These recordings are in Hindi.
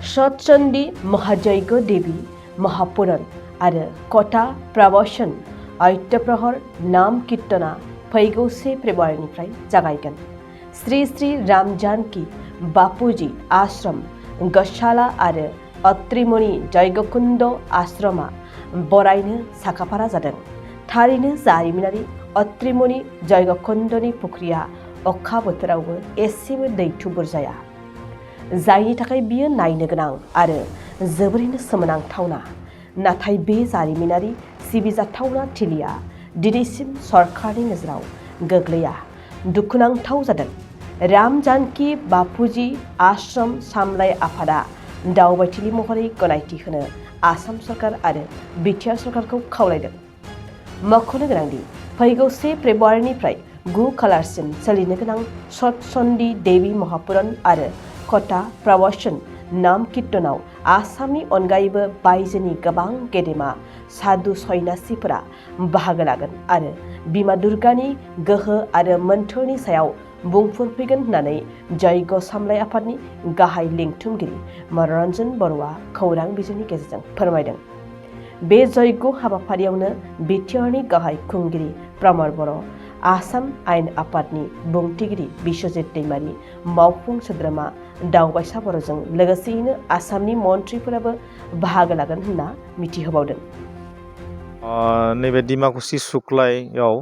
सतचंडी महायज्ञ देवी महापुराण आरो कथा प्रवचन अष्टप्रहर नाम कीर्तना फैगौ 1 फेब्रुवारिनिफ्राय जागायगोन। श्री श्री राम जानकी बापूजी आश्रम गशाला आरो अत्रिमुनि जयगकुंड आश्रमा बरायनो साखाफारा जादों। थारैनो जारिमिनारि अत्रिमुनि जयगकुंडनि फुख्रिया अखा बोथोरावबो एसेबो दै थुबुर जाया, जायनि थाखाय बियो नायनो गोनां आरो जोबोरैनो सोमोनांथावना। नाथाय बे जारिमिनारि सिबिजाथावना थिलिया दिनैसिम सरकारनि नोजोराव गोग्लैया। दुखुनांथाव जादों। राम जानकी बापूजी आश्रम सामलाय आफादा दावबायथिलि महरै गनायथि होनो आसाम सरकार आरो बिटिआर सरकारखौ खावलायदों। मख'नो गोनांदि फैगौ 1 फेब्रुवारिनिफ्राय 9 खालारसिम सोलिनो गोनां सतचंडी देवी महापुराण आरो कथा प्रवचन नाम कीर्तनाव आसामनि अनगायैबो बायजोनि गोबां गेदेमा साधु सन्यासिफोरा बाहागो लागोन आरो बिमा दुर्गानि गोहो आरो मोन्थोरनि सायाव बुंफुरफैगोन होननानै जयग सामलाय आफादनि गाहाय लिंथुमगिरि मनरन्जन बरुवा खौरां बिजोंनि गेजेरजों फोरमायदों। बे जयग हाबाफारियावनो बिटिआरनि गाहाय खुंगिरि प्रमद बर', आसाम आयेन आफादनि बुंथिगिरि बिश्वजित दैमारी, मावफुं सोद्रोमा दावबायसा बर'जों लोगोसेयैनो आसामनि मन्थ्रिफोराबो बाहागो लागोन होनना मिथिहोबावदों। नैबे डिमाकुसि सुक्लायाव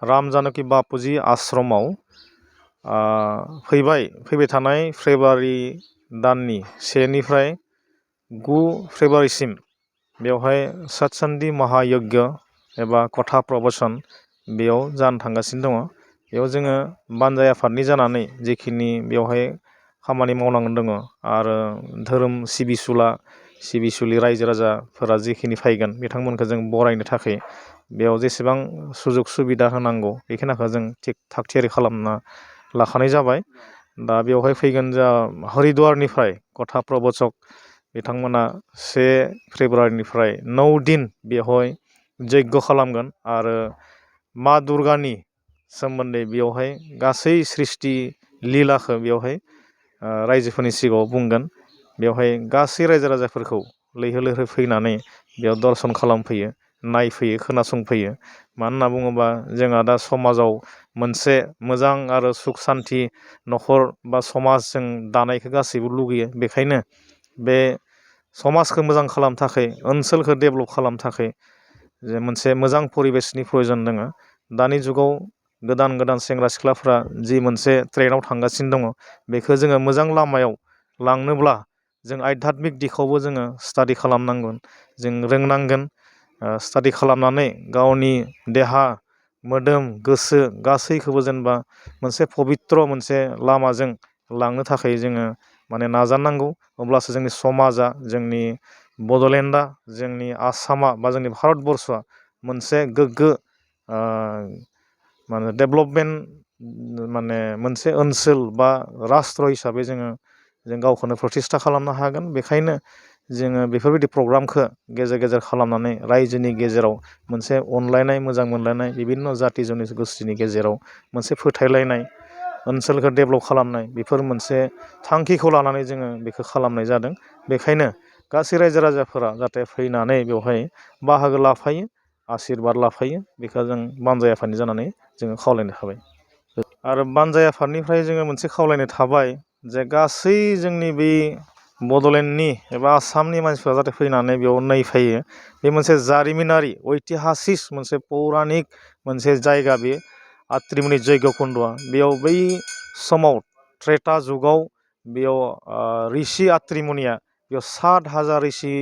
राम जानकी बापूजी आश्रमाव फैबाय थानाय फेब्रुवारि दाननि 1 निफ्राय 9 फेब्रुवारिसिम बेवहाय सतचंडी महायज्ञ एबा कथा प्रवचन बेयाव जानो थांगासिनो दङ। बेयाव जोङो बानजाय आफादनि जानानै जिखिनि बेवहाय खामानि मावनांगोन दङ आरो धोरोम सिबिसुलि रायजो राजाफोरा जिखिनि फैगोन बिथांमोनखौ जों बरायनो थाखाय बेयाव जेसेबां सुजुग सुबिदा होनांगौ बेखिनिखौ जों थाग थियारि खालामना लाखानाय जाबाय। दा बेवहाय फैगोन जा हरिद्वारनिफ्राय कथा प्रबचक बिथांमोना 1 फेब्रुवारिनिफ्राय 9 दिन बेवहाय यज्ञ खालामगोन आरो मा दुर्गानि सोमोन्दै बेवहाय गासै सृष्टि लीलाखौ बेवहाय रायजोफोरनि सिगाङाव बुंगोन। बेवहाय गासै रायजो राजाफोरखौ लैहोर लैहोर फैनानै बेयाव दर्शन खालामफैयो, नायफैयो, खोनासंफैयो। मानो होनना बुङोबा जोंहा दा समाजाव मोनसे मोजां आरो सुख सान्थि न'खर बा समाज जों दानायखौ गासैबो लुगैयो। बेखायनो बे समाजखौ मोजां खालामनो थाखाय, ओनसोलखौ डेभेलप खालामनो थाखाय जे मोनसे मोजां परिबेसनि प्रयोजन दङ। दानि जुगाव गोदान सेंग्रा सिख्लाफ्रा जि मोनसे ट्रेनाव थांगासिनो दङ, बेखौ जोङो मोजां लामायाव लांनोब्ला जों आध्यात्मिक दिखावबो जोङो स्टाडि खालामनांगोन, जों रोंनांगोन। स्टाडि खालामनानै गावनि देहा मोदोम गोसो गासैखौबो जेनेबा मोनसे पबित्र मोनसे लामाजों लांनो थाखाय जोङो माने नाजानांगौ। अब्लासो जोंनि समाजा, जोंनि बड'लेण्डआ, जोंनि आसामा बा जोंनि भारतबर्षआ मोनसे गोग्गो माने डेभेलपमेन्ट माने मोनसे ओनसोल बा राष्ट्र हिसाबै जों गावखौनो प्रतिष्ठा खालामनो हागोन। बेखायनो जोङो बेफोरबायदि प्रग्रामखौ गेजेर गेजेर खालामनानै रायजोनि गेजेराव मोनसे अनलायनाय, मोजां मोनलायनाय, बिभिन्न जाति जन'गोष्ठीनि गेजेराव मोनसे फोथायलायनाय, ओनसोलखौ डेभेलप खालामनाय, बेफोर मोनसे थांखिखौ लानानै जोङो बेखौ खालामनाय जादों। बेखायनो गासै रायजो राजाफोरा जाहाथे फैनानै बेवहाय बाहागो लाफायो, आशीर्बाद लाफायो, बेखौ जों बानजाय आफादनि जानानै जोङो खावलायनो थाबाय। आरो बानजाय आफादनिफ्राय जोङो मोनसे खावलायनाय थाबाय जे गासै जोंनि बे बड'लेण्डनि एबा आसामनि मानसिफ्रा जाहाथे फैनानै बेयाव नायफैयो। बे मोनसे जारिमिनारि ऐतिहासिक मोनसे पौराणिक मोनसे जायगा। बे अत्रिमुनि जयगकुंडआ बेयाव बै समाव त्रेता जुगाव बेयाव ऋषि अत्रिमुनिया बेयाव 7,000 ऋषि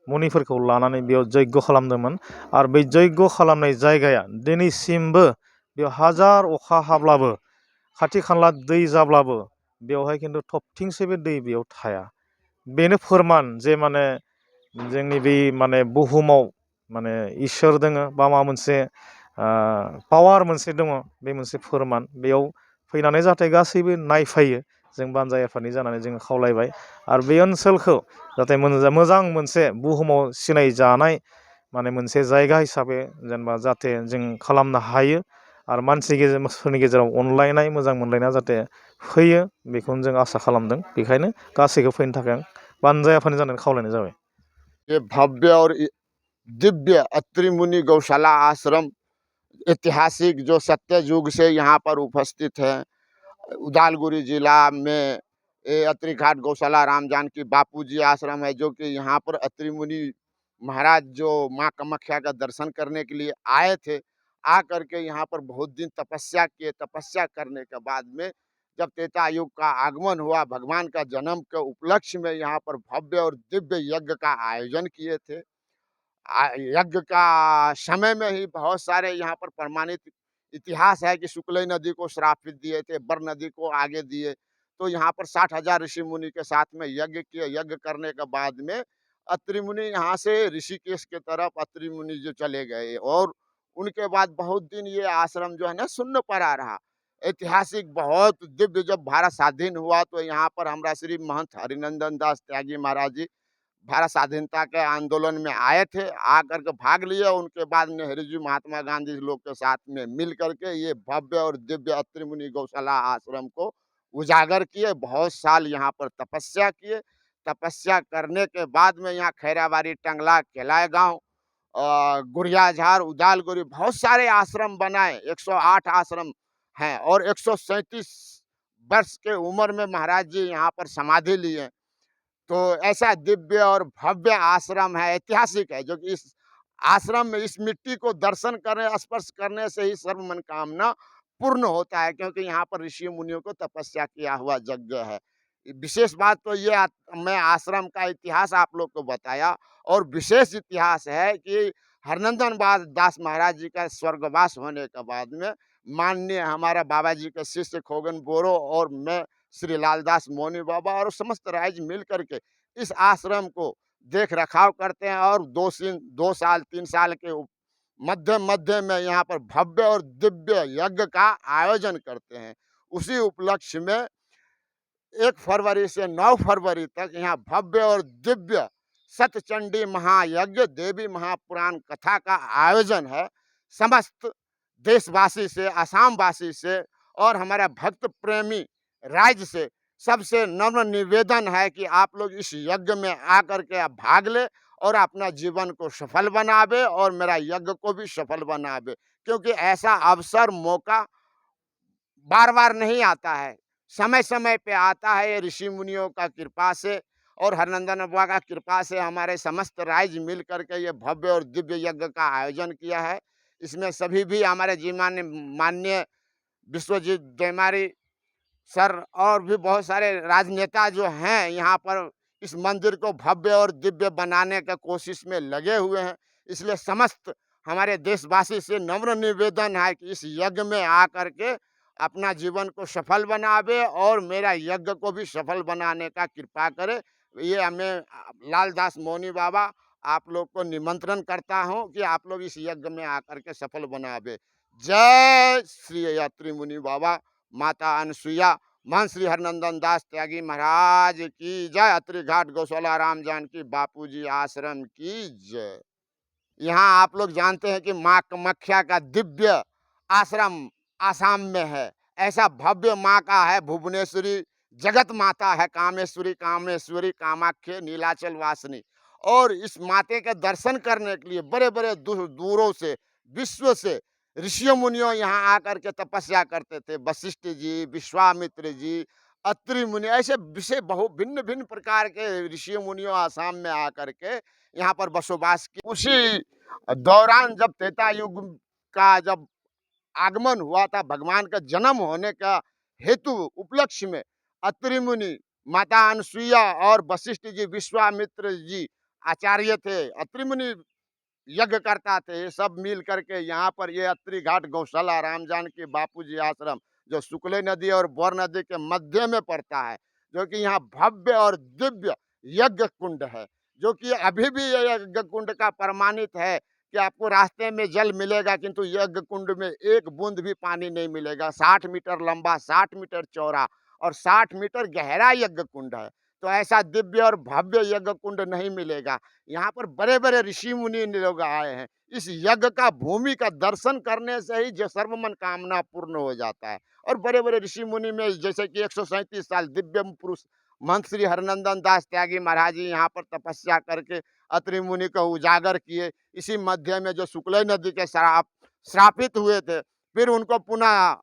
मुनिफोरखौ लानानै बेयाव यज्ञ खालामदोंमोन। आरो बै यज्ञ खालामनाय जायगाया दिनैसिमबो बेयाव हाजार अखा हाब्लाबो, खाथि खाला दै जाब्लाबो बेवहाय खिन्थु थबथिंसेबो दै बेयाव थाया। बेनो फोरमान जे माने जोंनि बे माने बुहुमाव माने इसोर दङ बा माबा मोनसे पावार मोनसे दङ। बे मोनसे फोरमान। बेयाव फैनानै जाहाथे गासैबो नायफायो, जों बानजाय आफादनि जानानै जोङो खावलायबाय। आरो बे ओनसोलखौ जाहाथे मोजां मोनसे बुहुमाव सिनायजानाय माने मोनसे जायगा हिसाबै जेनेबा जाहाथे जों खालामनो हायो। आरो मानसिफोरनि गेजेराव अनलायनाय, मोजां मोनलायनाय जाहाथे फैयो, बेखौनो जों आसा खालामदों। बेखायनो गासैखौ फैनो थाखाय आं बानजाया फानि जानानै खावलायनाय जाबाय। ये भव्य और दिव्य अत्रि मुनि गौशाला आश्रम ऐतिहासिक जो सत्य युग से यहाँ पर उपस्थित है, उदालगुरी जिला में ये अत्रि घाट गौशाला राम जानकी बापूजी आश्रम है, जो कि यहाँ पर अत्रि मुनि महाराज जो माँ कामाख्या का दर्शन करने के लिए आए थे, आ करके यहाँ पर बहुत दिन तपस्या किए। तपस्या करने के बाद में जब त्रेता युग का आगमन हुआ, भगवान का जन्म के उपलक्ष्य में यहाँ पर भव्य और दिव्य यज्ञ का आयोजन किए थे। यज्ञ का समय में ही बहुत सारे यहाँ पर प्रमाणित इतिहास है कि शुक्ल नदी को श्रापित दिए थे, बर नदी को आगे दिए। तो यहाँ पर 60,000 ऋषि मुनि के साथ में यज्ञ किए। यज्ञ करने के बाद में अत्रि मुनि यहाँ से ऋषिकेश के तरफ अत्रि मुनि जो चले गए, और उनके बाद बहुत दिन ये आश्रम जो है ना शून्य पड़ा रहा। ऐतिहासिक बहुत दिव्य जब भारत स्वाधीन हुआ, तो यहाँ पर हमारा श्री महंत हरिनंदन दास त्यागी महाराज जी भारत स्वाधीनता के आंदोलन में आए थे, आकर के भाग लिए। उनके बाद नेहरू जी, महात्मा गांधी लोग के साथ में मिल करके ये भव्य और दिव्य अत्रि मुनि गौशाला आश्रम को उजागर किए। बहुत साल यहाँ पर तपस्या किए। तपस्या करने के बाद में यहाँ खैराबाड़ी, टंगला, केलाय गांव, गुड़ियाझार, उदालगुरी बहुत सारे आश्रम बनाए। 108 आश्रम हैं और 137 वर्ष के उम्र में महाराज जी यहाँ पर समाधि लिए। तो ऐसा दिव्य और भव्य आश्रम है, ऐतिहासिक है, जो कि इस आश्रम में इस मिट्टी को दर्शन करने, स्पर्श करने से ही सर्व मनोकामना पूर्ण होता है, क्योंकि यहाँ पर ऋषि मुनियों को तपस्या किया हुआ यज्ञ है। विशेष बात तो ये मैं आश्रम का इतिहास आप लोग को बताया, और विशेष इतिहास है कि हरनंदन दास महाराज जी का स्वर्गवास होने के बाद में माननीय हमारा बाबा जी के शिष्य खोगन बोरो और मैं श्री लालदास मौनी बाबा और समस्त राइज मिल करके इस आश्रम को देख रखाव करते हैं, और 2 साल 3 साल के मध्य मध्य में यहाँ पर भव्य और दिव्य यज्ञ का आयोजन करते हैं। उसी उपलक्ष्य में 1 फरवरी से 9 फरवरी तक यहाँ भव्य और दिव्य सतचंडी महायज्ञ देवी महापुराण कथा का आयोजन है। समस्त देशवासी से, असम वासी से और हमारा भक्त प्रेमी राज्य से सबसे नम्र निवेदन है कि आप लोग इस यज्ञ में आकर के आप भाग ले और अपना जीवन को सफल बनावे और मेरा यज्ञ को भी सफल बनावे, क्योंकि ऐसा अवसर मौका बार बार नहीं आता है, समय समय पे आता है। ये ऋषि मुनियों का कृपा से और हरनंदन बाबा का कृपा से हमारे समस्त राज्य मिल करके ये भव्य और दिव्य यज्ञ का आयोजन किया है। इसमें सभी भी हमारे जीवन माननीय विश्वजीत देमारी सर और भी बहुत सारे राजनेता जो हैं यहाँ पर इस मंदिर को भव्य और दिव्य बनाने का कोशिश में लगे हुए हैं। इसलिए समस्त हमारे देशवासी से नम्र निवेदन है कि इस यज्ञ में आकर के अपना जीवन को सफल बनावे और मेरा यज्ञ को भी सफल बनाने का कृपा करे। ये हमें लालदास मौनी बाबा आप लोग को निमंत्रण करता हूँ कि आप लोग इस यज्ञ में आकर के सफल बनावे। जय श्री अत्रि मुनि बाबा, माता अनसुईया, महंत श्री हरनंदन दास त्यागी महाराज की जय। अत्रि घाट गौशाला राम जानकी बापूजी आश्रम की जय। यहाँ आप लोग जानते हैं कि माँ कामाख्या का दिव्य आश्रम आसाम में है। ऐसा भव्य माँ का है, भुवनेश्वरी जगत माता है, कामेश्वरी कामाख्या नीलाचल वासिनी। और इस माते के दर्शन करने के लिए बड़े बड़े दूरों से, विश्व से ऋषि मुनियों यहाँ आकर के तपस्या करते थे। वशिष्ठ जी, विश्वामित्र जी, अत्रि मुनि, ऐसे विषय बहु भिन्न भिन्न प्रकार के ऋषि मुनियों आसाम में आकर के यहाँ पर बसोबास की। उसी दौरान जब त्रेता युग का जब आगमन हुआ था, भगवान का जन्म होने का हेतु उपलक्ष्य में अत्रि मुनि, माता अनसुईया और वशिष्ठ जी, विश्वामित्र जी आचार्य थे। अत्रि मुनि यज्ञ करता थे। ये सब मिल करके यहाँ पर ये अत्रि घाट गौशाला राम जानकी बापूजी आश्रम जो शुक्ल नदी और बर नदी के मध्य में पड़ता है, जो कि यहाँ भव्य और दिव्य यज्ञ कुंड है, जो कि अभी भी ये यज्ञ कुंड का प्रमाणित है कि आपको रास्ते में जल मिलेगा, किंतु यज्ञ कुंड में एक बूंद भी पानी नहीं मिलेगा। 60 मीटर लंबा, 60 मीटर चौड़ा और 60 मीटर गहरा यज्ञ कुंड है। तो ऐसा दिव्य और भव्य यज्ञ कुंड नहीं मिलेगा। यहाँ पर बड़े बड़े ऋषि मुनि लोग आए हैं। इस यज्ञ का भूमि का दर्शन करने से ही जो सर्व मनोकामना पूर्ण हो जाता है। और बड़े बड़े ऋषि मुनि में जैसे कि 137 साल दिव्य पुरुष महंत श्री हरनंदन दास त्यागी महाराज जी यहाँ पर तपस्या करके अत्रि मुनि को उजागर किए। इसी मध्य में जो शुक्ल नदी के श्रापित हुए थे, फिर उनको पुनः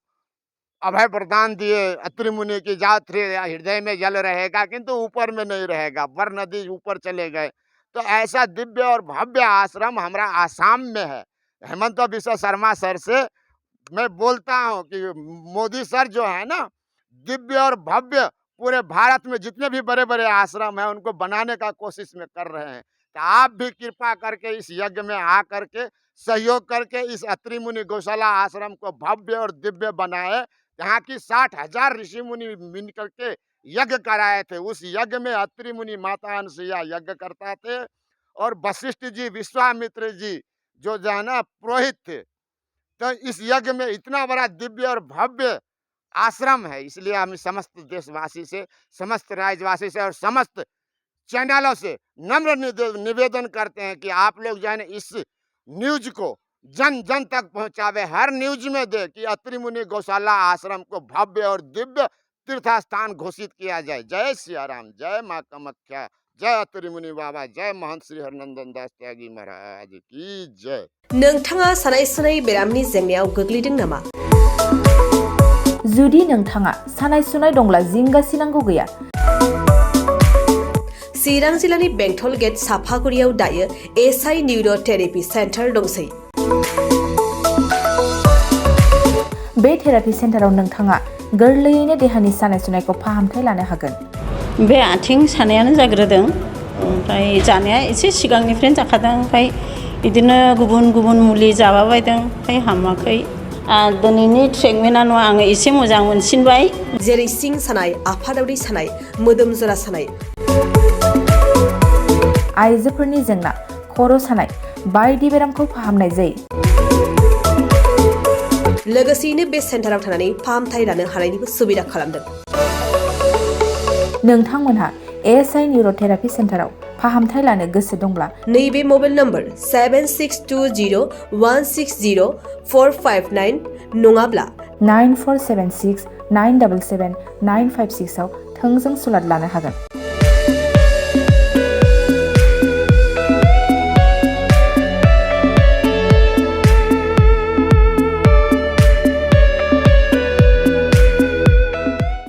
अभय प्रदान दिए अत्रि मुनि की, जाओ हृदय में जल रहेगा किंतु ऊपर में नहीं रहेगा, वर नदी ऊपर चले गए। तो ऐसा दिव्य और भव्य आश्रम हमारा आसाम में है। हेमंत बिश्व शर्मा सर से मैं बोलता हूँ कि मोदी सर जो है ना, दिव्य और भव्य पूरे भारत में जितने भी बड़े बड़े आश्रम हैं उनको बनाने का कोशिश में कर रहे हैं। तो आप भी कृपा करके इस यज्ञ में आ करके सहयोग करके इस अत्रि मुनि गौशाला आश्रम को भव्य और दिव्य बनाए। यहाँ की 60,000 ऋषि मुनि मिल करके यज्ञ कराए थे। उस यज्ञ में अत्रि मुनि माता अनसुईया यज्ञ करता थे और वशिष्ठ जी, विश्वामित्र जी जो है ना पुरोहित थे। तो इस यज्ञ में इतना बड़ा दिव्य और भव्य आश्रम है, इसलिए हम समस्त देशवासी से, समस्त राज्यवासी से और समस्त चैनलों से नम्र निवेदन करते हैं कि आप लोग जो है ना इस न्यूज को जन जन तक पहुंचावे, हर न्यूज में दे कि अत्रि मुनि गौशाला आश्रम को भव्य और दिव्य तीर्थ स्थान घोषित किया जाए। जय सिया राम, जय माँ कामाख्या, जय अत्रि मुनि बाबा, जय महंत श्री हरनंदन दास त्यागी महाराज की जय। नोंथाङा सानाय सुनाय बेरामनि जेंनायाव गोग्लैदों नामा? जुदि नोंथाङा सानाय सुनाय दंब्ला जिंगा सिनांगौ गैया। चिरां जिल्लानि बेंटल गेट साफागुरियाव दायो एसआइ निउर'थेरापि सेन्टार दंसै। बे थेरापि सेन्टाराव नोंथाङा गोरलैयैनो देहानि सानाय सुनायखौ फाहामथाय लानो हागोन। बे आथिं सानायानो जाग्रोदों, ओमफ्राय जानाया एसे सिगांनिफ्रायनो जाखादों, ओमफ्राय बिदिनो गुबुन गुबुन मुलि जाबाबायदों, ओमफ्राय हामाखै। दिनैनि ट्रिटमेन्टआनो आङो एसे मोजां मोनसिनबाय। जेरै सिं सानाय, आफादावदै सानाय, मोदोम जरा सानाय, आइजोफोरनि जेंना, खर' सानाय बायदि बेरामखौ फाहामनाय जायो। लोगोसेयैनो बे सेन्टाराव थानानै फाहामथाय लानो हानायनिबो सुबिदा खालामदों। नोंथांमोनहा एसआइ निउर'थेरापि सेन्टाराव फाहामथाय लानो गोसो दंब्ला नैबे मबाइल नम्बर 7620160459 नङाब्ला 9476977956 आव थोंजों सुलाद लानो हागोन।